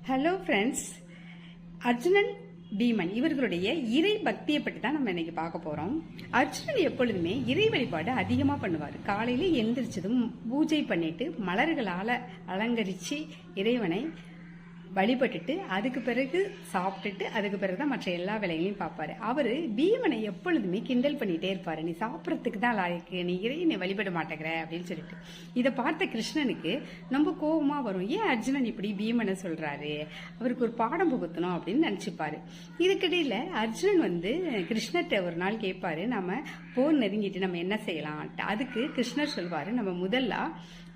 Hello friends, Arjunan Bheeman இவர்களுடைய இறை பக்தியை பற்றி தான் நம்ம இன்னைக்கு பார்க்க போகிறோம். அர்ஜுனன் எப்பொழுதுமே இறை வழிபாடு அதிகமாக பண்ணுவார். காலையில் எழுந்திரிச்சதும் பூஜை பண்ணிட்டு மலர்களால் அலங்கரித்து இறைவனை வழிபட்டுட்டு அதுக்கு பிறகு சாப்பிட்டுட்டு அதுக்கு பிறகு தான் மற்ற எல்லா வேலைகளையும் பார்ப்பாரு. அவர் பீமனை எப்பொழுதுமே கிண்டல் பண்ணிகிட்டே இருப்பார். நீ சாப்பிட்றதுக்கு தான் லாய்க்கு, நீ இறைவனை வழிபட மாட்டேங்கிற அப்படின்னு சொல்லிட்டு. இதை பார்த்த கிருஷ்ணனுக்கு ரொம்ப கோபமாக வரும். ஏன் அர்ஜுனன் இப்படி பீமனை சொல்கிறாரு, அவருக்கு ஒரு பாடம் புகுத்தணும் அப்படின்னு நினச்சிப்பாரு. இதுக்கிடையில் அர்ஜுனன் கிருஷ்ணர்கிட்ட ஒரு நாள் கேட்பாரு, நம்ம போர் நெருங்கிட்டு நம்ம என்ன செய்யலாம். அதுக்கு கிருஷ்ணர் சொல்வார், நம்ம முதல்ல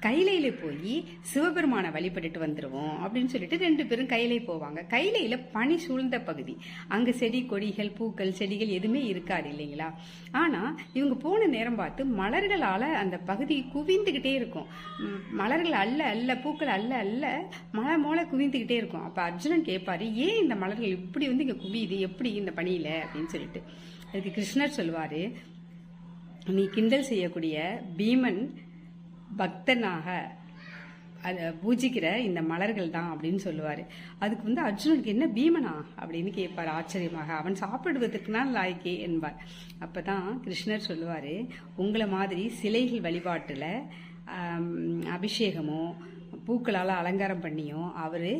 கைலையில போய் சிவபெருமானை வழிபட்டுட்டு வந்துடுவோம் அப்படின்னு சொல்லிட்டு ரெண்டு பேரும் கைலை போவாங்க. கைலையில பனி சூழ்ந்த பகுதி, அங்க செடி கொடிகள் பூக்கள் செடிகள் எதுவுமே இருக்காது இல்லைங்களா. ஆனா இவங்க போன நேரம் பார்த்து மலர்களால அந்த பகுதி குவிந்துகிட்டே இருக்கும். மலர்கள் அல்ல அல்ல பூக்கள் அல்ல அல்ல மலை மோளை குவிந்துகிட்டே இருக்கும். அப்ப அர்ஜுனன் கேட்பாரு, ஏன் இந்த மலர்கள் இப்படி இங்க குவியுது, எப்படி இந்த பனியில அப்படின்னு சொல்லிட்டு. அதுக்கு கிருஷ்ணர் சொல்வாரு, நீ கிண்டல் செய்யக்கூடிய பீமன் பக்தனாக அதை பூஜிக்கிற இந்த மலர்கள் தான் அப்படின்னு சொல்லுவார். அதுக்கு அர்ஜுனனுக்கு என்ன பீமனா அப்படின்னு கேட்பார் ஆச்சரியமாக. அவன் சாப்பிடுவதற்குனா லாய்க்கே என்பார். அப்போ தான் கிருஷ்ணர் சொல்லுவார், உங்களை மாதிரி சிலைகள் வழிபாட்டில் அபிஷேகமோ பூக்களால் அலங்காரம் பண்ணியோ அவர்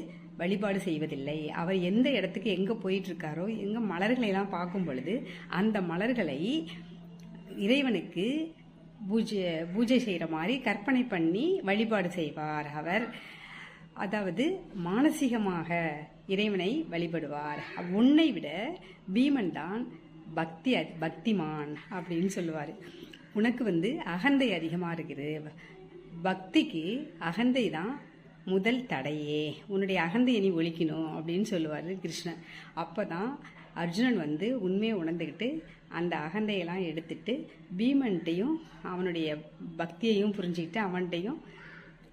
வழிபாடு செய்வதில்லை. அவர் எந்த இடத்துக்கு எங்கே போயிட்டு இருக்காரோ, எங்கே மலர்களை எல்லாம் பார்க்கும் பொழுது அந்த மலர்களை இறைவனுக்கு பூஜை செய்கிற மாதிரி கற்பனை பண்ணி வழிபாடு செய்வார் அவர். அதாவது மானசீகமாக இறைவனை வழிபடுவார். உன்னை விட பீமன் தான் பக்திமான் அப்படின்னு சொல்லுவார். உனக்கு அகந்தை அதிகமாக இருக்குது, பக்திக்கு அகந்தை தான் முதல் தடையே, உன்னுடைய அகந்தையை நீ ஒழிக்கணும் அப்படின்னு சொல்லுவார் கிருஷ்ணன். அப்போ தான் அர்ஜுனன் உண்மையை உணர்ந்துக்கிட்டு அந்த அகந்தையெல்லாம் எடுத்துட்டு பீமன்ட்டையும் அவனுடைய பக்தியையும் புரிஞ்சுக்கிட்டு அவன்கிட்டையும்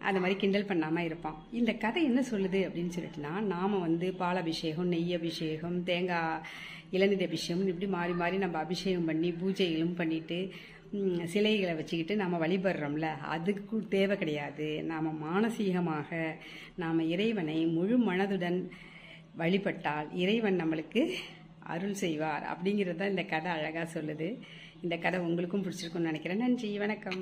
அந்த மாதிரி கிண்டல் பண்ணாமல் இருப்பான். இந்த கதை என்ன சொல்லுது அப்படின்னு சொல்லிட்டுனா, நாம் பால் அபிஷேகம், நெய் அபிஷேகம், தேங்காய் இளநீர் அபிஷேகம் இப்படி மாறி மாறி நம்ம அபிஷேகம் பண்ணி பூஜைகளும் பண்ணிட்டு சிலைகளை வச்சுக்கிட்டு நாம் வழிபடுறோம்ல, அதுக்கு தேவை கிடையாது. நாம் மானசீகமாக நாம் இறைவனை முழு மனதுடன் வழிபட்டால் இறைவன் நம்மளுக்கு அருள் செய்வார் அப்படிங்கிறது தான் இந்த கதை அழகாக சொல்லுது. இந்த கதை உங்களுக்கும் பிடிச்சிருக்குன்னு நினைக்கிறேன். நன்றி, வணக்கம்.